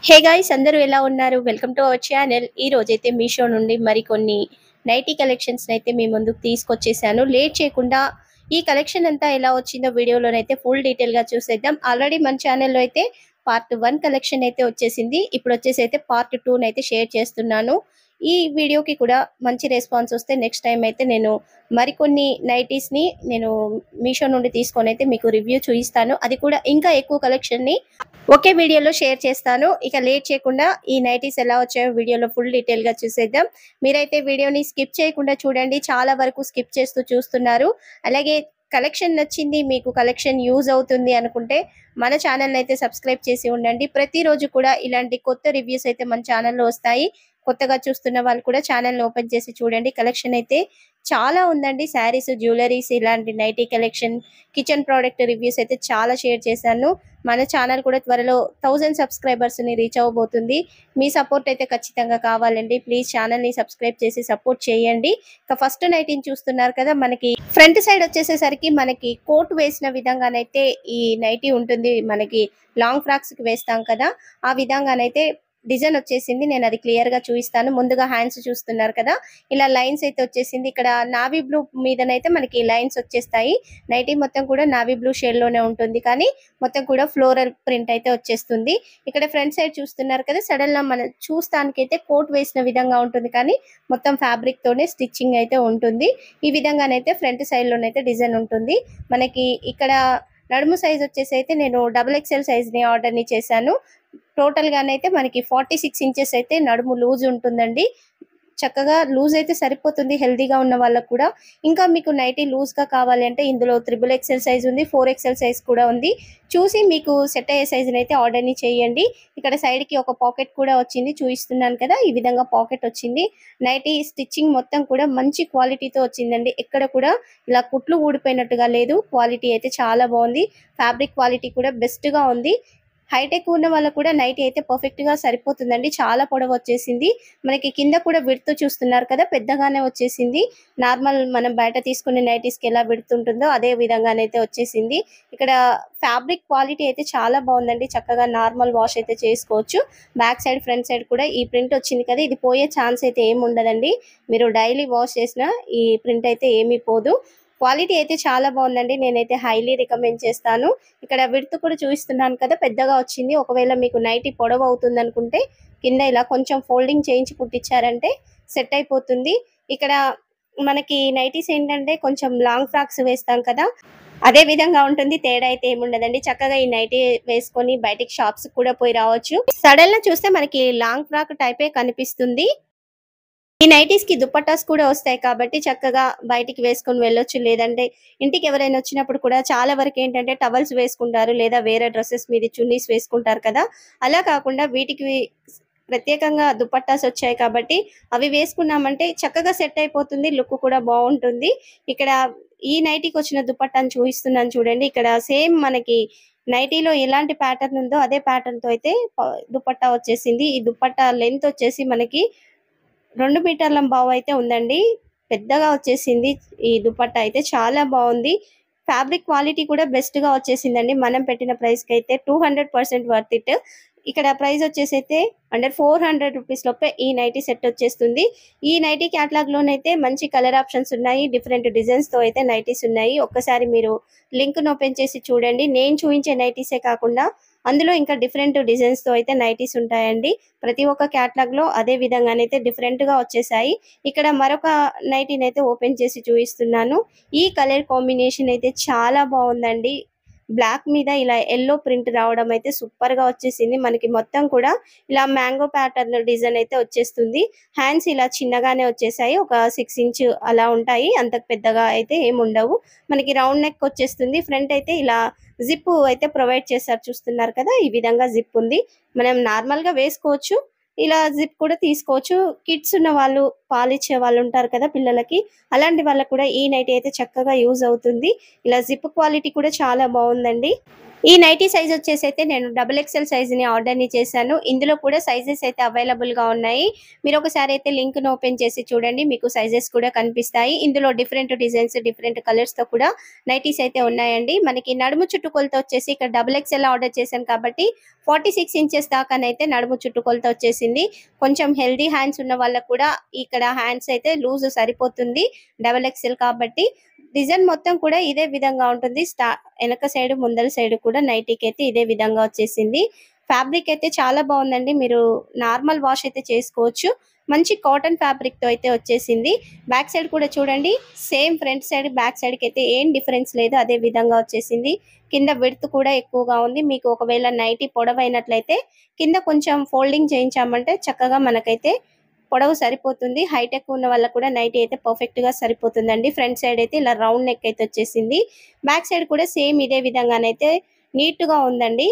Hey guys అందరూ ఎలా ఉన్నారు? Welcome to our channel. ఈ రోజైతే మీషో నుండి మరికొన్ని నైటీ కలెక్షన్స్ అయితే మీ ముందుకు తీసుకొచ్చేసాను. లేట్ చేయకుండా ఈ కలెక్షన్ అంతా ఎలా వచ్చిందో వీడియోలోనైతే ఫుల్ డీటెయిల్ గా చూసేద్దాం. ఆల్రెడీ మన ఛానల్లో అయితే పార్ట్ 1 కలెక్షన్ అయితే వచ్చేసింది. ఇప్పుడు వచ్చేసి అయితే పార్ట్ 2 అయితే షేర్ చేస్తున్నాను. ఈ వీడియోకి కూడా మంచి రెస్పాన్స్ వస్తే నెక్స్ట్ టైం అయితే నేను మరికొన్ని నైటీస్ ని నేను మీషో నుండి తీసుకొని అయితే మీకు రివ్యూ చూపిస్తాను. అది కూడా ఇంకా ఎక్కువ కలెక్షన్ ని ఒకే వీడియోలో షేర్ చేస్తాను. ఇక లేట్ చేయకుండా ఈ నైటీస్ ఎలా వచ్చాయో వీడియోలో ఫుల్ డీటెయిల్ గా చూసేద్దాం. మీరైతే వీడియోని స్కిప్ చేయకుండా చూడండి. చాలా వరకు స్కిప్ చేస్తూ చూస్తున్నారు. అలాగే కలెక్షన్ నచ్చింది, మీకు కలెక్షన్ యూజ్ అవుతుంది అనుకుంటే మన ఛానల్ అయితే సబ్స్క్రైబ్ చేసి ఉండండి. ప్రతిరోజు కూడా ఇలాంటి కొత్త రివ్యూస్ అయితే మన ఛానల్లో వస్తాయి. కొత్తగా చూస్తున్న వాళ్ళు కూడా ఛానల్ ఓపెన్ చేసి చూడండి. కలెక్షన్ అయితే చాలా ఉందండి. శారీస్, జ్యువెలరీస్, ఇలాంటి nightie collection, kitchen product reviews అయితే చాలా షేర్ చేశాను. మన ఛానల్ కూడా త్వరలో 1000 సబ్స్క్రైబర్స్ ని రీచ్ అవ్వబోతుంది. మీ సపోర్ట్ అయితే ఖచ్చితంగా కావాలండి. ప్లీజ్ ఛానల్ ని సబ్స్క్రైబ్ చేసి సపోర్ట్ చేయండి. ఇక ఫస్ట్ నైటీని చూస్తున్నారు కదా, మనకి ఫ్రంట్ సైడ్ వచ్చేసేసరికి మనకి కోట్ వేసిన విధంగానైతే ఈ నైటీ ఉంటుంది. మనకి లాంగ్ ఫ్రాక్స్ కి వేస్తాం కదా, ఆ విధంగానైతే డిజైన్ వచ్చేసింది. నేను అది క్లియర్ గా చూపిస్తాను. ముందుగా హ్యాండ్స్ చూస్తున్నారు కదా, ఇలా లైన్స్ అయితే వచ్చేసింది. ఇక్కడ నావీ బ్లూ మీదనైతే మనకి లైన్స్ వచ్చేస్తాయి. నైటీ మొత్తం కూడా నావీ బ్లూ షేడ్ లోనే ఉంటుంది, కానీ మొత్తం కూడా ఫ్లోరల్ ప్రింట్ అయితే వచ్చేస్తుంది. ఇక్కడ ఫ్రంట్ సైడ్ చూస్తున్నారు కదా, సడన్ గా మనం చూస్తానికైతే కోట్ వేసిన విధంగా ఉంటుంది, కానీ మొత్తం ఫ్యాబ్రిక్ తోనే స్టిచ్చింగ్ అయితే ఉంటుంది. ఈ విధంగానైతే ఫ్రంట్ సైడ్ లోనైతే డిజైన్ ఉంటుంది. మనకి ఇక్కడ నడుము సైజ్ వచ్చేసి అయితే నేను XXL సైజ్ ని ఆర్డర్ ని చేశాను. టోటల్ గానైతే మనకి 46 ఇంచెస్ అయితే నడుము లూజ్ ఉంటుందండి. చక్కగా లూజ్ అయితే సరిపోతుంది హెల్దీగా ఉన్న వాళ్ళకు కూడా. ఇంకా మీకు నైటీ లూజ్ గా కావాలి అంటే ఇందులో XXL సైజ్ ఉంది, 4XL సైజ్ కూడా ఉంది. చూసి మీకు సెట్ అయ్యే సైజ్ అయితే ఆర్డర్ ని చేయండి. ఇక్కడ సైడ్ కి ఒక పాకెట్ కూడా వచ్చింది, చూపిస్తున్నాను కదా, ఈ విధంగా పాకెట్ వచ్చింది. నైటీ స్టిచ్చింగ్ మొత్తం కూడా మంచి క్వాలిటీతో వచ్చిందండి. ఎక్కడ కూడా ఇలా కుట్లు ఊడిపోయినట్టుగా లేదు. క్వాలిటీ అయితే చాలా బాగుంది. ఫ్యాబ్రిక్ క్వాలిటీ కూడా బెస్ట్ గా ఉంది. హైట్ ఎక్కువ ఉన్న వాళ్ళకు కూడా నైటీ అయితే పర్ఫెక్ట్ గా సరిపోతుందండి. చాలా పొడవు వచ్చేసింది. మనకి కింద కూడా విడ్త్ చూస్తున్నారు కదా, పెద్దగానే వచ్చేసింది. నార్మల్ మనం బయట తీసుకునే నైటీస్ కి ఎలా విడ్త్ ఉంటుందో అదే విధంగానైతే వచ్చేసింది. ఇక్కడ ఫ్యాబ్రిక్ క్వాలిటీ అయితే చాలా బాగుందండి. చక్కగా నార్మల్ వాష్ అయితే చేసుకోవచ్చు. బ్యాక్ సైడ్, ఫ్రంట్ సైడ్ కూడా ఈ ప్రింట్ వచ్చింది కదా, ఇది పోయే ఛాన్స్ అయితే ఏమి ఉండదండి. మీరు డైలీ వాష్ చేసినా ఈ ప్రింట్ అయితే ఏమీ పోదు. క్వాలిటీ అయితే చాలా బాగుందండి. నేనైతే హైలీ రికమెండ్ చేస్తాను. ఇక్కడ విడ్త్ కూడా చూపిస్తున్నాను కదా, పెద్దగా వచ్చింది. ఒకవేళ మీకు నైటీ పొడవు అవుతుంది అనుకుంటే కింద ఇలా కొంచెం ఫోల్డింగ్ చేయించి కుట్టించారంటే సెట్ అయిపోతుంది. ఇక్కడ మనకి నైటీస్ ఏంటంటే కొంచెం లాంగ్ ఫ్రాక్స్ వేస్తాం కదా, అదే విధంగా ఉంటుంది. తేడా అయితే ఏముండదండి. చక్కగా ఈ నైటీ వేసుకొని బయటికి షాప్స్ కూడా పోయి రావచ్చు. సడన్ గా చూస్తే మనకి లాంగ్ ఫ్రాక్ టైపే కనిపిస్తుంది. ఈ నైటీస్ కి దుపట్టాస్ కూడా వస్తాయి కాబట్టి చక్కగా బయటికి వేసుకొని వెళ్ళొచ్చు. లేదంటే ఇంటికి ఎవరైనా వచ్చినప్పుడు కూడా చాలా వరకు ఏంటంటే టవల్స్ వేసుకుంటారు, లేదా వేరే డ్రెస్సెస్ మీద చున్నీస్ వేసుకుంటారు కదా, అలా కాకుండా వీటికి ప్రత్యేకంగా దుపట్టాస్ వచ్చాయి కాబట్టి అవి వేసుకున్నామంటే చక్కగా సెట్ అయిపోతుంది. లుక్ కూడా బాగుంటుంది. ఇక్కడ ఈ నైటీకి వచ్చిన దుపట్టాను చూపిస్తున్నాను చూడండి. ఇక్కడ సేమ్ మనకి నైటీలో ఎలాంటి ప్యాటర్న్ ఉందో అదే ప్యాటర్న్ తో అయితే దుపట్టా వచ్చేసింది. ఈ దుపట్టా లెంత్ వచ్చేసి మనకి 2 మీటర్ల బావు అయితే ఉందండి. పెద్దగా వచ్చేసింది. ఈ దుపట్టా అయితే చాలా బాగుంది. ఫ్యాబ్రిక్ క్వాలిటీ కూడా బెస్ట్ గా వచ్చేసిందండి. మనం పెట్టిన ప్రైస్ కి అయితే 200% వర్త్ ఇట్. ఇక్కడ ప్రైస్ వచ్చేసి అయితే అండర్ 400 రూపీస్ లోపే ఈ నైటీ సెట్ వచ్చేస్తుంది. ఈ నైటీ క్యాటలాగ్ లోనైతే మంచి కలర్ ఆప్షన్స్ ఉన్నాయి. డిఫరెంట్ డిజైన్స్ తో అయితే నైటీస్ ఉన్నాయి. ఒక్కసారి మీరు లింక్ ను ఓపెన్ చేసి చూడండి. నేను చూపించే నైటీసే కాకుండా అందులో ఇంకా డిఫరెంట్ డిజైన్స్ తో అయితే నైటీస్ ఉంటాయండి. ప్రతి ఒక్క క్యాటలాగ్ లో అదే విధంగానైతే డిఫరెంట్ గా వచ్చేసాయి. ఇక్కడ మరొక నైటీని అయితే ఓపెన్ చేసి చూపిస్తున్నాను. ఈ కలర్ కాంబినేషన్ అయితే చాలా బాగుందండి. బ్లాక్ మీద ఇలా ఎల్లో ప్రింట్ రావడం అయితే సూపర్ గా వచ్చేసింది. మనకి మొత్తం కూడా ఇలా మ్యాంగో ప్యాటర్న్ డిజైన్ అయితే వచ్చేస్తుంది. హ్యాండ్స్ ఇలా చిన్నగానే వచ్చేసాయి. ఒక 6 ఇంచ్ అలా ఉంటాయి. అంత పెద్దగా అయితే ఏమి ఉండవు. మనకి రౌండ్ నెక్ వచ్చేస్తుంది. ఫ్రంట్ అయితే ఇలా జిప్ అయితే ప్రొవైడ్ చేశారు, చూస్తున్నారు కదా, ఈ విధంగా జిప్ ఉంది. మనం నార్మల్ గా వేసుకోవచ్చు, ఇలా జిప్ కూడా తీసుకోవచ్చు. కిడ్స్ ఉన్న వాళ్ళు, పాలిచ్చే వాళ్ళు ఉంటారు కదా పిల్లలకి, అలాంటి వాళ్ళకు కూడా ఈ నైటీ అయితే చక్కగా యూజ్ అవుతుంది. ఇలా జిప్ క్వాలిటీ కూడా చాలా బాగుందండి. ఈ నైటీ సైజ్ వచ్చేసి అయితే నేను డబుల్ ఎక్స్ఎల్ సైజుని ఆర్డర్ని చేశాను. ఇందులో కూడా సైజెస్ అయితే అవైలబుల్గా ఉన్నాయి. మీరు ఒకసారి అయితే లింక్ను ఓపెన్ చేసి చూడండి, మీకు సైజెస్ కూడా కనిపిస్తాయి. ఇందులో డిఫరెంట్ డిజైన్స్, డిఫరెంట్ కలర్స్తో కూడా నైటీస్ అయితే ఉన్నాయండి. మనకి నడుము చుట్టుకొలత వచ్చేసి ఇక్కడ డబుల్ ఎక్స్ఎల్ ఆర్డర్ చేశాను కాబట్టి 46 ఇంచెస్ దాకానైతే నడుము చుట్టుకొలత వచ్చేసింది. కొంచెం హెల్దీ హ్యాండ్స్ ఉన్న వాళ్ళకు కూడా ఇక్కడ హ్యాండ్స్ అయితే లూజ్ సరిపోతుంది డబుల్ ఎక్స్ఎల్ కాబట్టి. డిజైన్ మొత్తం కూడా ఇదే విధంగా ఉంటుంది. వెనక సైడ్ ముందల సైడ్ కూడా నైటీకి అయితే ఇదే విధంగా వచ్చేసింది. ఫ్యాబ్రిక్ అయితే చాలా బాగుందండి. మీరు నార్మల్ వాష్ అయితే చేసుకోవచ్చు. మంచి కాటన్ ఫ్యాబ్రిక్ తో అయితే వచ్చేసింది. బ్యాక్ సైడ్ కూడా చూడండి, same front side back side కి అయితే ఏం డిఫరెన్స్ లేదు, అదే విధంగా వచ్చేసింది. కింద విడ్త్ కూడా ఎక్కువగా ఉంది. మీకు ఒకవేళ నైటీ పొడవైనట్లయితే కింద కొంచెం ఫోల్డింగ్ చేయించామంటే చక్కగా మనకైతే పొడవు సరిపోతుంది. హైట్ ఎక్కువ ఉన్న వాళ్ళకు కూడా నైటీ అయితే పర్ఫెక్ట్ గా సరిపోతుందండి. ఫ్రంట్ సైడ్ అయితే ఇలా రౌండ్ నెక్ అయితే వచ్చేసింది. బ్యాక్ సైడ్ కూడా సేమ్ ఇదే విధంగానైతే నీట్ గా ఉందండి.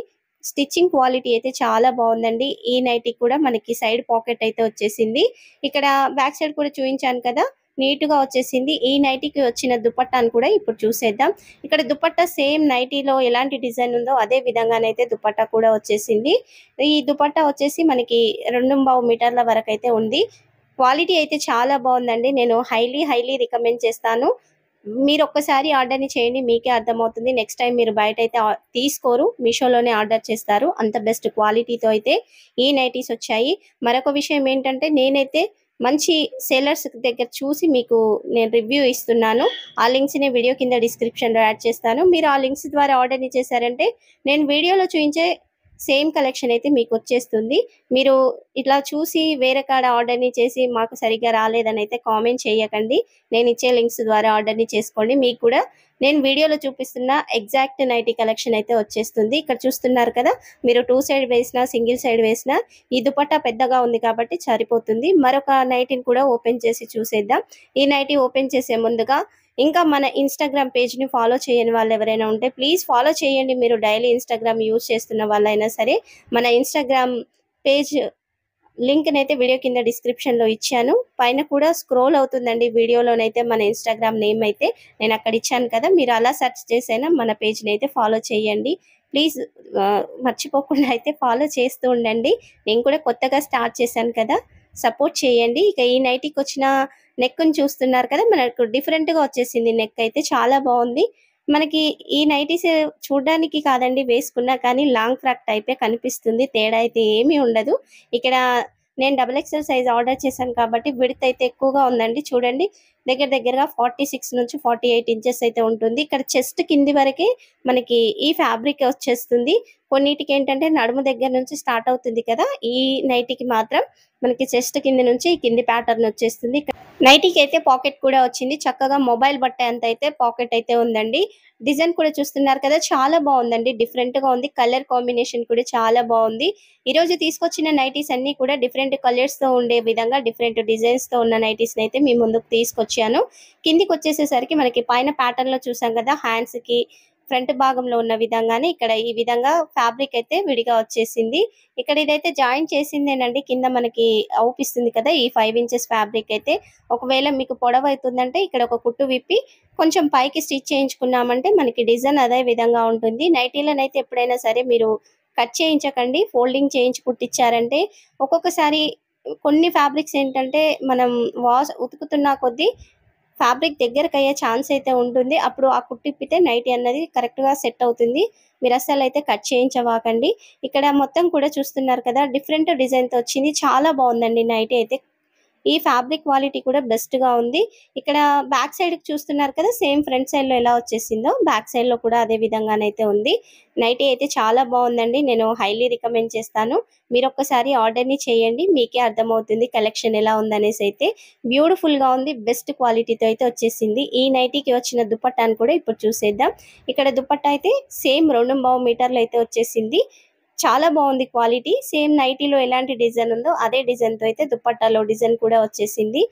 స్టిచ్చింగ్ క్వాలిటీ అయితే చాలా బాగుందండి. ఈ నైటీ కూడా మనకి సైడ్ పాకెట్ అయితే వచ్చేసింది. ఇక్కడ బ్యాక్ సైడ్ కూడా చూపించాను కదా, నీట్ గా వచ్చేసింది. ఈ నైటీకి వచ్చిన దుపట్టాను కూడా ఇప్పుడు చూసేద్దాం. ఇక్కడ దుపట్టా సేమ్ నైటీలో ఎలాంటి డిజైన్ ఉందో అదే విధంగానైతే దుపట్టా కూడా వచ్చేసింది. ఈ దుపట్టా వచ్చేసి మనకి 2.5 మీటర్ల వరకు అయితే ఉంది. క్వాలిటీ అయితే చాలా బాగుందండి. నేను హైలీ రికమెండ్ చేస్తాను. మీరు ఒక్కసారి ఆర్డర్ని చేయండి, మీకే అర్థమవుతుంది. నెక్స్ట్ టైం మీరు బయట అయితే తీసుకోరు, మీషోలోనే ఆర్డర్ చేస్తారు. అంత బెస్ట్ క్వాలిటీతో అయితే ఈ నైటీస్ వచ్చాయి. మరొక విషయం ఏంటంటే, నేనైతే మంచి సేలర్స్ దగ్గర చూసి మీకు నేను రివ్యూ ఇస్తున్నాను. ఆ లింక్స్ని వీడియో కింద డిస్క్రిప్షన్లో యాడ్ చేస్తాను. మీరు ఆ లింక్స్ ద్వారా ఆర్డర్ని చేశారంటే నేను వీడియోలో చూపించే సేమ్ కలెక్షన్ అయితే మీకు వచ్చేస్తుంది. మీరు ఇట్లా చూసి వేరే కాడ ఆర్డర్ని చేసి మాకు సరిగ్గా రాలేదని అయితే కామెంట్ చేయకండి. నేను ఇచ్చే లింక్స్ ద్వారా ఆర్డర్ని చేసుకోండి. మీకు కూడా నేను వీడియోలో చూపిస్తున్న ఎగ్జాక్ట్ నైటీ కలెక్షన్ అయితే వచ్చేస్తుంది. ఇక్కడ చూస్తున్నారు కదా, మీరు 2 సైడ్ వేసినా సింగిల్ సైడ్ వేసినా ఈ దుపట్టా పెద్దగా ఉంది కాబట్టి సరిపోతుంది. మరొక నైటీని కూడా ఓపెన్ చేసి చూసేద్దాం. ఈ నైటీ ఓపెన్ చేసే ముందుగా ఇంకా మన ఇన్స్టాగ్రామ్ పేజ్ని ఫాలో చేయని వాళ్ళు ఎవరైనా ఉంటే ప్లీజ్ ఫాలో చేయండి. మీరు డైలీ ఇన్స్టాగ్రామ్ యూజ్ చేస్తున్న వాళ్ళైనా సరే మన ఇన్స్టాగ్రామ్ పేజ్ లింక్ నైతే వీడియో కింద డిస్క్రిప్షన్లో ఇచ్చాను. పైన కూడా స్క్రోల్ అవుతుందండి వీడియోలోనైతే మన ఇన్స్టాగ్రామ్ నేమ్ అయితే నేను అక్కడ ఇచ్చాను కదా, మీరు అలా సెర్చ్ చేసైనా మన పేజ్ని అయితే ఫాలో చేయండి. ప్లీజ్ మర్చిపోకుండా అయితే ఫాలో చేస్తూ ఉండండి. నేను కూడా కొత్తగా స్టార్ట్ చేశాను కదా, సపోర్ట్ చేయండి. ఇక ఈ నైటీకి వచ్చిన నెక్ని చూస్తున్నారు కదా, మనకు డిఫరెంట్గా వచ్చేసింది. నెక్ అయితే చాలా బాగుంది. మనకి ఈ నైటీస్ చూడడానికి కాదండి వేసుకున్నా కానీ లాంగ్ ఫ్రాక్ టైపే కనిపిస్తుంది. తేడా అయితే ఏమీ ఉండదు. ఇక్కడ నేను డబుల్ ఎక్స్ఎల్ సైజ్ ఆర్డర్ చేశాను కాబట్టి విడ్త్ అయితే ఎక్కువగా ఉందండి. చూడండి, దగ్గరగా 46 నుంచి 48 ఇంచెస్ అయితే ఉంటుంది. ఇక్కడ చెస్ట్ కింది వరకే మనకి ఈ ఫ్యాబ్రిక్ వచ్చేస్తుంది. కొన్నిటికి ఏంటంటే నడుము దగ్గర నుంచి స్టార్ట్ అవుతుంది కదా, ఈ నైటీకి మాత్రం మనకి చెస్ట్ కింది నుంచి కింది ప్యాటర్న్ వచ్చేస్తుంది. నైటీకి అయితే పాకెట్ కూడా వచ్చింది. చక్కగా మొబైల్ బట్ట అంత అయితే పాకెట్ అయితే ఉందండి. డిజైన్ కూడా చూస్తున్నారు కదా, చాలా బాగుందండి. డిఫరెంట్ గా ఉంది. కలర్ కాంబినేషన్ కూడా చాలా బాగుంది. ఈ రోజు తీసుకొచ్చిన నైటీస్ అన్ని కూడా డిఫరెంట్ కలర్స్ తో ఉండే విధంగా డిఫరెంట్ డిజైన్స్ తో ఉన్న నైటీస్ అయితే మీ ముందుకు తీసుకొచ్చాను. కిందికి వచ్చేసేసరికి మనకి పైన ప్యాటర్న్ లో చూసాం కదా, హ్యాండ్స్ కి ఫ్రంట్ భాగంలో ఉన్న విధంగానే ఇక్కడ ఈ విధంగా ఫ్యాబ్రిక్ అయితే విడిగా వచ్చేసింది. ఇక్కడ ఇదైతే జాయిన్ చేసిందేనండి. కింద మనకి అవుపిస్తుంది కదా ఈ 5 ఇంచెస్ ఫ్యాబ్రిక్ అయితే. ఒకవేళ మీకు పొడవు అవుతుందంటే ఇక్కడ ఒక కుట్టు విప్పి కొంచెం పైకి స్టిచ్ చేయించుకున్నామంటే మనకి డిజైన్ అదే విధంగా ఉంటుంది. నైటీలనైతే ఎప్పుడైనా సరే మీరు కట్ చేయించకండి, ఫోల్డింగ్ చేయించి కుట్టించారంటే ఒక్కొక్కసారి కొన్ని ఫ్యాబ్రిక్స్ ఏంటంటే మనం ఉతుకుతున్న కొద్దీ ఫ్యాబ్రిక్ దగ్గరకు అయ్యే ఛాన్స్ అయితే ఉంటుంది. అప్పుడు ఆ కుట్టిప్పితే నైటీ అన్నది కరెక్ట్గా సెట్ అవుతుంది. మీరు అస్సలు అయితే కట్ చేయించవాకండి. ఇక్కడ మొత్తం కూడా చూస్తున్నారు కదా, డిఫరెంట్ డిజైన్తో వచ్చింది. చాలా బాగుందండి నైటీ అయితే. ఈ ఫ్యాబ్రిక్ క్వాలిటీ కూడా బెస్ట్ గా ఉంది. ఇక్కడ బ్యాక్ సైడ్ చూస్తున్నారు కదా, సేమ్ ఫ్రంట్ సైడ్ లో ఎలా వచ్చేసిందో బ్యాక్ సైడ్ లో కూడా అదే విధంగానైతే ఉంది. నైటీ అయితే చాలా బాగుందండి. నేను హైలీ రికమెండ్ చేస్తాను. మీరు ఒక్కసారి ఆర్డర్ ని చేయండి, మీకే అర్థమవుతుంది కలెక్షన్ ఎలా ఉందనేసి. అయితే బ్యూటిఫుల్ గా ఉంది, బెస్ట్ క్వాలిటీతో అయితే వచ్చేసింది. ఈ నైటీకి వచ్చిన దుపట్టాను కూడా ఇప్పుడు చూసేద్దాం. ఇక్కడ దుపట్టా అయితే సేమ్ 2.5 మీటర్లు అయితే వచ్చేసింది. చాలా బాగుంది క్వాలిటీ. సేమ్ నైటీలో ఎలాంటి డిజైన్ ఉందో అదే డిజైన్ తో అయితే దుపట్టాలో డిజైన్ కూడా వచ్చేసింది.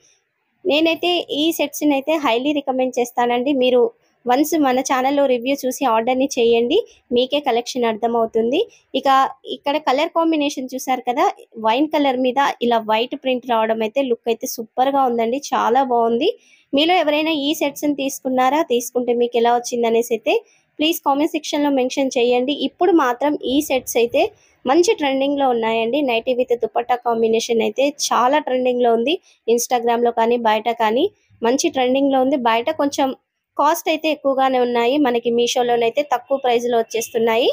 నేనైతే ఈ సెట్స్ ని అయితే హైలీ రికమెండ్ చేస్తానండి. మీరు వన్స్ మన ఛానల్లో రివ్యూ చూసి ఆర్డర్ ని చేయండి, మీకే కలెక్షన్ అర్థమవుతుంది. ఇక ఇక్కడ కలర్ కాంబినేషన్ చూసారు కదా, వైన్ కలర్ మీద ఇలా వైట్ ప్రింట్ రావడం అయితే లుక్ అయితే సూపర్ గా ఉందండి. చాలా బాగుంది. మీలో ఎవరైనా ఈ సెట్స్ ని తీసుకున్నారా, తీసుకుంటే మీకు ఎలా వచ్చింది అనేసి అయితే ప్లీజ్ కామెంట్ సెక్షన్లో మెన్షన్ చేయండి. ఇప్పుడు మాత్రం ఈ సెట్స్ అయితే మంచి ట్రెండింగ్లో ఉన్నాయండి. నైటీ విత్ దుపట్టా కాంబినేషన్ అయితే చాలా ట్రెండింగ్లో ఉంది. ఇన్స్టాగ్రామ్లో కానీ బయట కానీ మంచి ట్రెండింగ్లో ఉంది. బయట కొంచెం కాస్ట్ అయితే ఎక్కువగానే ఉన్నాయి. మనకి మీషోలోనైతే తక్కువ ప్రైస్లో వచ్చేస్తున్నాయి.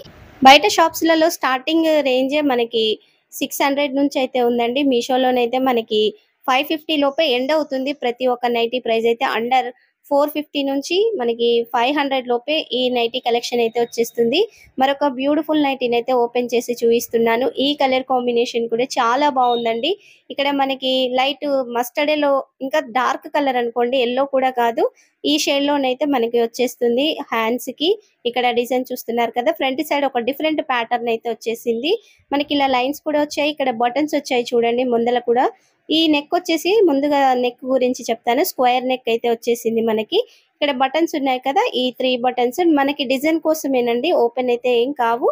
బయట షాప్స్లలో స్టార్టింగ్ రేంజే మనకి 600 నుంచి అయితే ఉందండి. మీషోలోనైతే మనకి 550 లోపే ఎండ్ అవుతుంది. ప్రతి ఒక్క నైటీ ప్రైస్ అయితే అండర్ 450 నుంచి మనకి 500 లోపే ఈ నైటీ కలెక్షన్ అయితే వచ్చేస్తుంది. మరొక బ్యూటిఫుల్ నైటీని అయితే ఓపెన్ చేసి చూపిస్తున్నాను. ఈ కలర్ కాంబినేషన్ కూడా చాలా బాగుందండి. ఇక్కడ మనకి లైట్ మస్టర్డ్ ఎల్లో ఇంకా డార్క్ కలర్ అనుకోండి, ఎల్లో కూడా కాదు. ఈ షేడ్ లోనైతే మనకి వచ్చేస్తుంది. హ్యాండ్స్ కి ఇక్కడ డిజైన్ చూస్తున్నారు కదా, ఫ్రంట్ సైడ్ ఒక డిఫరెంట్ ప్యాటర్న్ అయితే వచ్చేసింది. మనకి ఇలా లైన్స్ కూడా వచ్చాయి. ఇక్కడ బటన్స్ వచ్చాయి చూడండి ముందల కూడా. ఈ నెక్ వచ్చేసి ముందుగా నెక్ గురించి చెప్తాను. స్క్వేర్ నెక్ అయితే వచ్చేసింది మనకి. ఇక్కడ బటన్స్ ఉన్నాయి కదా, ఈ 3 బటన్స్ మనకి డిజైన్ కోసమేనండి, ఓపెన్ అయితే ఏం కావు.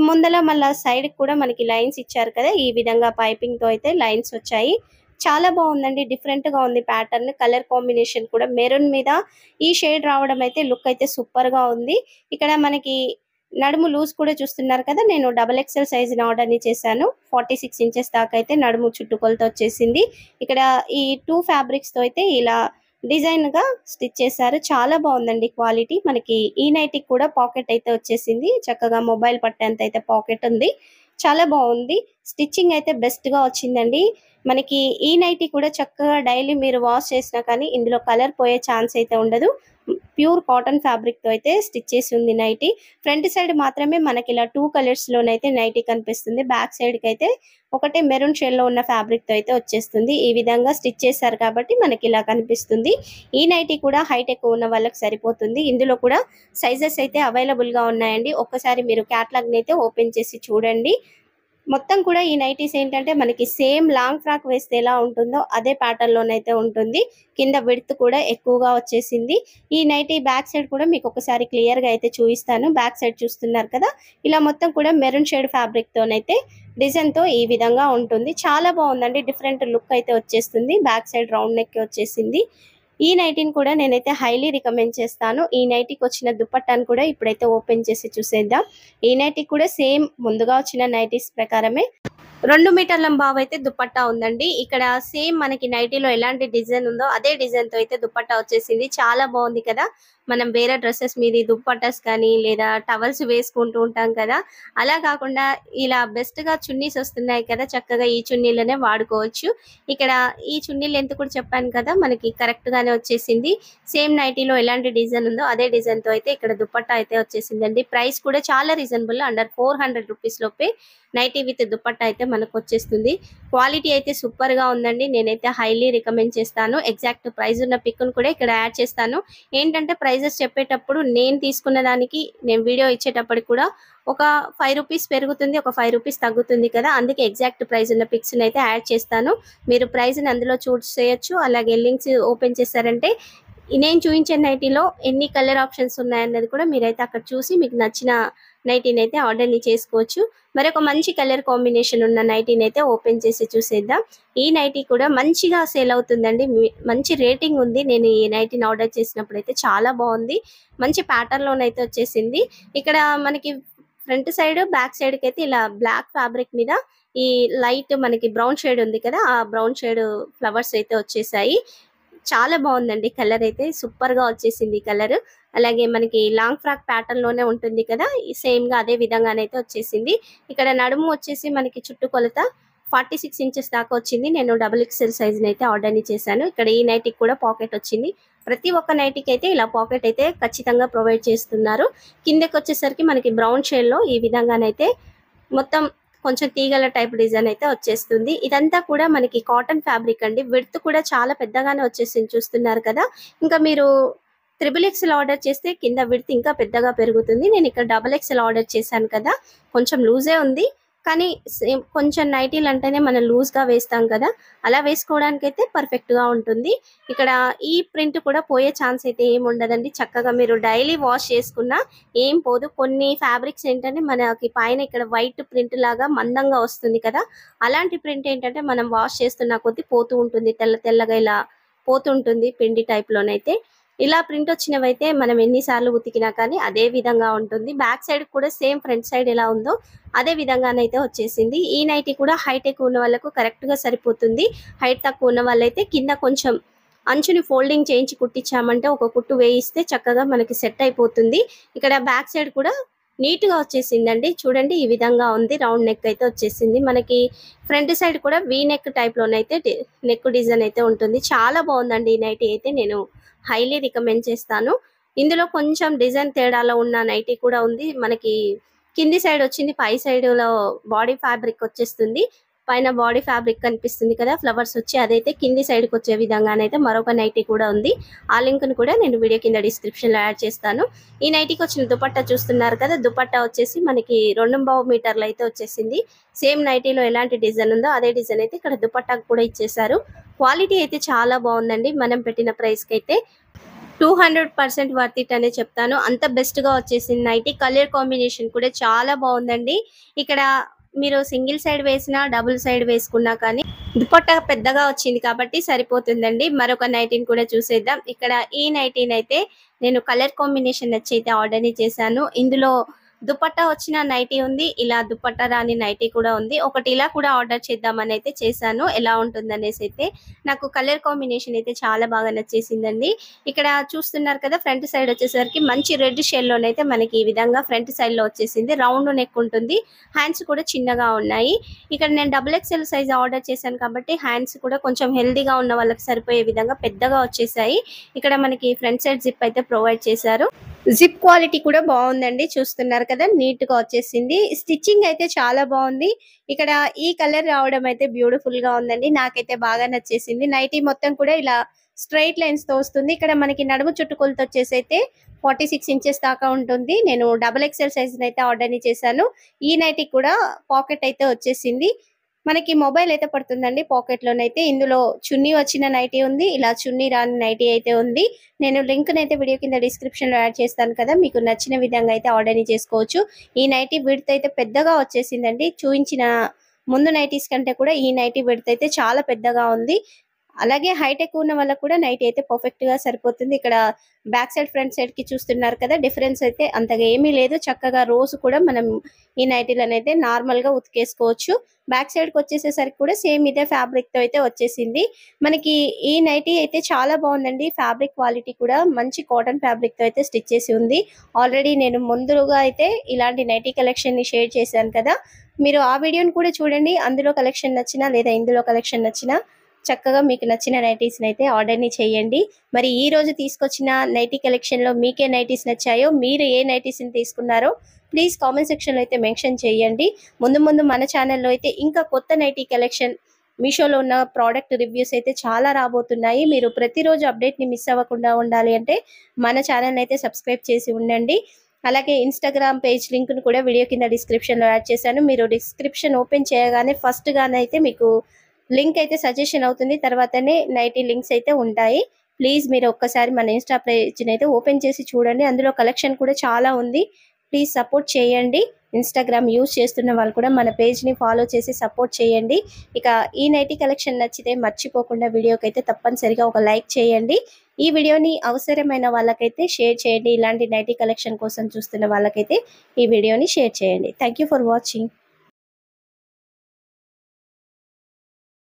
ముందల మళ్ళా సైడ్ కూడా మనకి లైన్స్ ఇచ్చారు కదా, ఈ విధంగా పైపింగ్ తో అయితే లైన్స్ వచ్చాయి. చాలా బాగుందండి, డిఫరెంట్ గా ఉంది ప్యాటర్న్. కలర్ కాంబినేషన్ కూడా మెరూన్ మీద ఈ షేడ్ రావడం అయితే లుక్ అయితే సూపర్ గా ఉంది. ఇక్కడ మనకి నడుము లూజ్ కూడా చూస్తున్నారు కదా, నేను XXL సైజ్ ఆర్డర్ ని చేశాను. 46 ఇంచెస్ దాకా అయితే నడుము చుట్టుకొలతో వచ్చేసింది. ఇక్కడ ఈ 2 ఫ్యాబ్రిక్స్ తో అయితే ఇలా డిజైన్ గా స్టిచ్ చేశారు. చాలా బాగుందండి క్వాలిటీ. మనకి ఈ నైటీకి కూడా పాకెట్ అయితే వచ్చేసింది. చక్కగా మొబైల్ పట్టేంత అయితే పాకెట్ ఉంది. చాలా బాగుంది. స్టిచ్చింగ్ అయితే బెస్ట్ గా వచ్చిందండి. మనకి ఈ నైటీ కూడా చక్కగా డైలీ మీరు వాష్ చేసినా కానీ ఇందులో కలర్ పోయే ఛాన్స్ అయితే ఉండదు. ప్యూర్ కాటన్ ఫ్యాబ్రిక్ తో అయితే స్టిచ్ చేసి ఉంది నైటీ. ఫ్రంట్ సైడ్ మాత్రమే మనకి ఇలా 2 కలర్స్ లోనైతే నైటీ కనిపిస్తుంది. బ్యాక్ సైడ్ కి అయితే ఒకటే మెరూన్ షేడ్ లో ఉన్న ఫ్యాబ్రిక్ తో అయితే వచ్చేస్తుంది. ఈ విధంగా స్టిచ్ చేశారు కాబట్టి మనకి ఇలా కనిపిస్తుంది. ఈ నైటీ కూడా హైట్ ఎక్కువ ఉన్న వాళ్ళకి సరిపోతుంది. ఇందులో కూడా సైజెస్ అయితే అవైలబుల్ గా ఉన్నాయండి. ఒక్కసారి మీరు క్యాటలాగ్ ని అయితే ఓపెన్ చేసి చూడండి. మొత్తం కూడా ఈ నైటీస్ ఏంటంటే మనకి సేమ్ లాంగ్ ఫ్రాక్ వేస్తే ఎలా ఉంటుందో అదే ప్యాటర్న్ లోనైతే ఉంటుంది. కింద విడ్త్ కూడా ఎక్కువగా వచ్చేసింది. ఈ నైటీ బ్యాక్ సైడ్ కూడా మీకు ఒకసారి క్లియర్ గా అయితే చూపిస్తాను. బ్యాక్ సైడ్ చూస్తున్నారు కదా, ఇలా మొత్తం కూడా మెరూన్ షేడ్ ఫ్యాబ్రిక్ తోనైతే డిజైన్ తో ఈ విధంగా ఉంటుంది. చాలా బాగుందండి, డిఫరెంట్ లుక్ అయితే వచ్చేస్తుంది. బ్యాక్ సైడ్ రౌండ్ నెక్ వచ్చేసింది. ఈ నైటీని కూడా నేనైతే హైలీ రికమెండ్ చేస్తాను. ఈ నైటీకి వచ్చిన దుపట్టాను కూడా ఇప్పుడైతే ఓపెన్ చేసి చూసేద్దాం. ఈ నైటీకి కూడా సేమ్ ముందుగా వచ్చిన నైటీస్ ప్రకారమే 2 మీటర్ల బావ్ అయితే దుపట్టా ఉందండి. ఇక్కడ సేమ్ మనకి నైటీలో ఎలాంటి డిజైన్ ఉందో అదే డిజైన్ తో అయితే దుపట్టా వచ్చేసింది. చాలా బాగుంది కదా. మనం వేరే డ్రెస్సెస్ మీద దుపట్టాస్ కానీ లేదా టవల్స్ వేసుకుంటూ ఉంటాం కదా, అలా కాకుండా ఇలా బెస్ట్ గా చున్నీస్ వస్తున్నాయి కదా, చక్కగా ఈ చున్నీలనే వాడుకోవచ్చు. ఇక్కడ ఈ చున్నీ లెంత్ కూడా చెప్పాను కదా, మనకి కరెక్ట్ గానే వచ్చేసింది. సేమ్ నైటీలో ఎలాంటి డిజైన్ ఉందో అదే డిజైన్ తో అయితే ఇక్కడ దుపట్టా అయితే వచ్చేసిందండి. ప్రైస్ కూడా చాలా రీజనబుల్, అండర్ 400 రూపీస్ లోపే నైటీ విత్ దుపట్టా అయితే మనకు వచ్చేస్తుంది. క్వాలిటీ అయితే సూపర్ గా ఉందండి. నేనైతే హైలీ రికమెండ్ చేస్తాను. ఎగ్జాక్ట్ ప్రైస్ ఉన్న పిక్ ను కూడా ఇక్కడ యాడ్ చేస్తాను. ఏంటంటే ప్రైజెస్ చెప్పేటప్పుడు నేను తీసుకున్న దానికి నేను వీడియో ఇచ్చేటప్పటికి కూడా ఒక 5 రూపీస్ పెరుగుతుంది, ఒక 5 రూపీస్ తగ్గుతుంది కదా, అందుకే ఎగ్జాక్ట్ ప్రైస్ ఉన్న పిక్స్ అయితే యాడ్ చేస్తాను. మీరు ప్రైస్ ని అందులో చూసేయచ్చు. అలాగే లింక్స్ ఓపెన్ చేశారంటే నేను చూపించే నైటీలో ఎన్ని కలర్ ఆప్షన్స్ ఉన్నాయన్నది కూడా మీరైతే అక్కడ చూసి మీకు నచ్చిన నైటీని అయితే ఆర్డర్ని చేసుకోవచ్చు. మరొక మంచి కలర్ కాంబినేషన్ ఉన్న నైటీని అయితే ఓపెన్ చేసి చూసేద్దాం. ఈ నైటీ కూడా మంచిగా సేల్ అవుతుందండి, మంచి రేటింగ్ ఉంది. నేను ఈ నైటీని ఆర్డర్ చేసినప్పుడు అయితే చాలా బాగుంది. మంచి ప్యాటర్న్ లోనైతే వచ్చేసింది. ఇక్కడ మనకి ఫ్రంట్ సైడ్ బ్యాక్ సైడ్ కి అయితే ఇలా బ్లాక్ ఫ్యాబ్రిక్ మీద ఈ లైట్ మనకి బ్రౌన్ షేడ్ ఉంది కదా, ఆ బ్రౌన్ షేడ్ ఫ్లవర్స్ అయితే వచ్చేసాయి. చాలా బాగుందండి, కలర్ అయితే సూపర్ గా వచ్చేసింది కలర్. అలాగే మనకి లాంగ్ ఫ్రాక్ ప్యాటర్న్ లోనే ఉంటుంది కదా, సేమ్ గా అదే విధంగానైతే వచ్చేసింది. ఇక్కడ నడుము వచ్చేసి మనకి చుట్టుకొలత 46 ఇంచెస్ దాకా వచ్చింది. నేను XXL సైజ్ అయితే ఆర్డర్ ని చేశాను. ఇక్కడ ఈ నైటీకి కూడా పాకెట్ వచ్చింది. ప్రతి ఒక్క నైటీకి అయితే ఇలా పాకెట్ అయితే ఖచ్చితంగా ప్రొవైడ్ చేస్తున్నారు. కిందకి వచ్చేసరికి మనకి బ్రౌన్ షేడ్ లో ఈ విధంగానైతే మొత్తం కొంచెం తీగల టైప్ డిజైన్ అయితే వచ్చేస్తుంది. ఇదంతా కూడా మనకి కాటన్ ఫ్యాబ్రిక్ అండి. విడ్త్ కూడా చాలా పెద్దగానే వచ్చేసింది, చూస్తున్నారు కదా. ఇంకా మీరు XXL ఆర్డర్ చేస్తే కింద విడ్త్ ఇంకా పెద్దగా పెరుగుతుంది. నేను ఇక్కడ XXL ఆర్డర్ చేశాను కదా, కొంచెం లూజే ఉంది. కానీ కొంచెం నైటీలు అంటేనే మనం లూజ్ గా వేస్తాం కదా, అలా వేసుకోవడానికి అయితే పర్ఫెక్ట్ గా ఉంటుంది. ఇక్కడ ఈ ప్రింట్ కూడా పోయే ఛాన్స్ అయితే ఏమి ఉండదండి. చక్కగా మీరు డైలీ వాష్ చేసుకున్నా ఏం పోదు. కొన్ని ఫ్యాబ్రిక్స్ ఏంటంటే మనకి పైన ఇక్కడ వైట్ ప్రింట్ లాగా మందంగా వస్తుంది కదా, అలాంటి ప్రింట్ ఏంటంటే మనం వాష్ చేస్తున్న కొద్దీ పోతూ ఉంటుంది, తెల్ల తెల్లగా ఇలా పోతుంటుంది పిండి టైప్ లోనైతే. ఇలా ప్రింట్ వచ్చినవైతే మనం ఎన్నిసార్లు ఉతికినా కానీ అదే విధంగా ఉంటుంది. బ్యాక్ సైడ్ కూడా సేమ్ ఫ్రంట్ సైడ్ ఎలా ఉందో అదే విధంగానైతే వచ్చేసింది. ఈ నైటీ కూడా హైట్ ఎక్కువ ఉన్న వాళ్ళకు కరెక్ట్గా సరిపోతుంది. హైట్ తక్కువ ఉన్న వాళ్ళైతే కింద కొంచెం అంచుని ఫోల్డింగ్ చేయించి కుట్టించామంటే ఒక కుట్టు వేయిస్తే చక్కగా మనకి సెట్ అయిపోతుంది. ఇక్కడ బ్యాక్ సైడ్ కూడా నీట్ గా వచ్చేసిందండి. చూడండి ఈ విధంగా ఉంది. రౌండ్ నెక్ అయితే వచ్చేసింది. మనకి ఫ్రంట్ సైడ్ కూడా వీ నెక్ టైప్ లోనైతే నెక్ డిజైన్ అయితే ఉంటుంది. చాలా బాగుందండి ఈ నైటీ అయితే. నేను హైలీ రికమెండ్ చేస్తాను. ఇందులో కొంచెం డిజైన్ తేడాలో ఉన్న నైటీ కూడా ఉంది. మనకి కింది సైడ్ వచ్చింది, పై సైడ్ లో బాడీ ఫ్యాబ్రిక్ వచ్చేస్తుంది. పైన బాడీ ఫ్యాబ్రిక్ కనిపిస్తుంది కదా, ఫ్లవర్స్ వచ్చి అదైతే కింది సైడ్ కి వచ్చే విధంగానైతే మరొక నైటీ కూడా ఉంది. ఆ లింక్ ను కూడా నేను వీడియో కింద డిస్క్రిప్షన్ లో యాడ్ చేస్తాను. ఈ నైటీకి వచ్చిన దుపట్టా చూస్తున్నారు కదా, దుపట్టా వచ్చేసి మనకి 2.5 మీటర్లు అయితే వచ్చేసింది. సేమ్ నైటీలో ఎలాంటి డిజైన్ ఉందో అదే డిజైన్ అయితే ఇక్కడ దుపట్టాకు కూడా ఇచ్చేసారు. క్వాలిటీ అయితే చాలా బాగుందండి. మనం పెట్టిన ప్రైస్ కి అయితే 200% వర్త్ ఇట్ అనే చెప్తాను. అంత బెస్ట్ గా వచ్చేసింది నైటీ. కలర్ కాంబినేషన్ కూడా చాలా బాగుందండి. ఇక్కడ మీరు సింగిల్ సైడ్ వేసినా డబుల్ సైడ్ వేసుకున్నా కానీ దుపట్టా పెద్దగా వచ్చింది కాబట్టి సరిపోతుందండి. మరొక నైటీని కూడా చూసేద్దాం. ఇక్కడ ఈ నైటీని అయితే నేను కలర్ కాంబినేషన్ నచ్చి అయితే ఆర్డర్ చేశాను. ఇందులో దుపట్టా వచ్చిన నైటీ ఉంది, ఇలా దుపట్టా రాని నైటీ కూడా ఉంది. ఒకటి ఇలా కూడా ఆర్డర్ చేద్దామని అయితే చేశాను. ఎలా ఉంటుంది అనేసి అయితే నాకు కలర్ కాంబినేషన్ అయితే చాలా బాగా నచ్చేసిందండి. ఇక్కడ చూస్తున్నారు కదా, ఫ్రంట్ సైడ్ వచ్చేసరికి మంచి రెడ్ షేడ్ లోనైతే మనకి ఈ విధంగా ఫ్రంట్ సైడ్ లో వచ్చేసింది. రౌండ్ నెక్ ఉంటుంది. హ్యాండ్స్ కూడా చిన్నగా ఉన్నాయి. ఇక్కడ నేను XXL సైజ్ ఆర్డర్ చేశాను కాబట్టి హ్యాండ్స్ కూడా కొంచెం హెల్దీగా ఉన్న వాళ్ళకి సరిపోయే విధంగా పెద్దగా వచ్చేసాయి. ఇక్కడ మనకి ఫ్రంట్ సైడ్ జిప్ అయితే ప్రొవైడ్ చేశారు. జిప్ క్వాలిటీ కూడా బాగుందండి. చూస్తున్నారు కదా, నీట్ గా వచ్చేసింది. స్టిచ్చింగ్ అయితే చాలా బాగుంది. ఇక్కడ ఈ కలర్ రావడం అయితే బ్యూటిఫుల్ గా ఉందండి. నాకైతే బాగా నచ్చేసింది. నైటీ మొత్తం కూడా ఇలా స్ట్రైట్ లైన్స్ తో వస్తుంది. ఇక్కడ మనకి నడుము చుట్టుకొలతో వచ్చేసి అయితే 46 ఇంచెస్ దాకా ఉంటుంది. నేను XXL సైజ్ అయితే ఆర్డర్ చేశాను. ఈ నైటీ కూడా పాకెట్ అయితే వచ్చేసింది. మనకి మొబైల్ అయితే పడుతుందండి పాకెట్ లోనైతే. ఇందులో చున్నీ వచ్చిన నైటీ ఉంది, ఇలా చున్నీ రాని నైటీ అయితే ఉంది. నేను లింక్ అయితే వీడియో కింద డిస్క్రిప్షన్ లో యాడ్ చేస్తాను కదా, మీకు నచ్చిన విధంగా అయితే ఆర్డర్ చేసుకోవచ్చు. ఈ నైటీ విడ్త్ అయితే పెద్దగా వచ్చేసిందండి. చూపించిన ముందు నైటీస్ కంటే కూడా ఈ నైటీ విడ్త్ అయితే చాలా పెద్దగా ఉంది. అలాగే హైట్ ఎక్కువ ఉన్న వాళ్ళకి కూడా నైటీ అయితే పర్ఫెక్ట్ గా సరిపోతుంది. ఇక్కడ బ్యాక్ సైడ్ ఫ్రంట్ సైడ్ కి చూస్తున్నారు కదా, డిఫరెన్స్ అయితే అంతగా ఏమీ లేదు. చక్కగా రోజు కూడా మనం ఈ నైటీలను అయితే నార్మల్ గా ఉతికేసుకోవచ్చు. బ్యాక్ సైడ్ కి వచ్చేసేసరికి కూడా సేమ్ ఇదే ఫ్యాబ్రిక్ తో అయితే వచ్చేసింది. మనకి ఈ నైటీ అయితే చాలా బాగుందండి. ఫ్యాబ్రిక్ క్వాలిటీ కూడా మంచి కాటన్ ఫ్యాబ్రిక్ తో అయితే స్టిచ్ చేసి ఉంది. ఆల్రెడీ నేను ముందుగా అయితే ఇలాంటి నైటీ కలెక్షన్ ని షేర్ చేశాను కదా, మీరు ఆ వీడియోని కూడా చూడండి. అందులో కలెక్షన్ నచ్చినా లేదా ఇందులో కలెక్షన్ నచ్చినా చక్కగా మీకు నచ్చిన నైటీస్ అయితే ఆర్డర్ ని చేయండి. మరి ఈ రోజు తీసుకొచ్చిన నైటీ కలెక్షన్ లో మీకే నైటీస్ నచ్చాయో, మీరు ఏ నైటీస్ ని తీసుకున్నారో ప్లీజ్ కామెంట్ సెక్షన్ లో అయితే మెన్షన్ చేయండి. ముందు ముందు మన ఛానల్లో అయితే ఇంకా కొత్త నైటీ కలెక్షన్, మీషోలో ఉన్న ప్రోడక్ట్ రివ్యూస్ అయితే చాలా రాబోతున్నాయి. మీరు ప్రతిరోజు అప్డేట్ ని మిస్ అవ్వకుండా ఉండాలి అంటే మన ఛానల్ అయితే సబ్స్క్రైబ్ చేసి ఉండండి. అలాగే ఇన్స్టాగ్రామ్ పేజ్ లింక్ ను కూడా వీడియో కింద డిస్క్రిప్షన్ లో యాడ్ చేశాను. మీరు డిస్క్రిప్షన్ ఓపెన్ చేయగానే ఫస్ట్ గానైతే మీకు లింక్ అయితే సజెషన్ అవుతుంది. తర్వాతనే నైటీ లింక్స్ అయితే ఉంటాయి. ప్లీజ్ మీరు ఒక్కసారి మన ఇన్స్టా పేజ్ అయితే ఓపెన్ చేసి చూడండి. అందులో కలెక్షన్ కూడా చాలా ఉంది. ప్లీజ్ సపోర్ట్ చేయండి. ఇన్స్టాగ్రామ్ యూజ్ చేస్తున్న వాళ్ళు కూడా మన పేజ్ ని ఫాలో చేసి సపోర్ట్ చేయండి. ఇక ఈ నైటీ కలెక్షన్ నచ్చితే మర్చిపోకుండా వీడియోకి అయితే తప్పనిసరిగా ఒక లైక్ చేయండి. ఈ వీడియోని అవసరమైన వాళ్ళకైతే షేర్ చేయండి. ఇలాంటి నైటీ కలెక్షన్ కోసం చూస్తున్న వాళ్ళకైతే ఈ వీడియోని షేర్ చేయండి. Thank you for watching.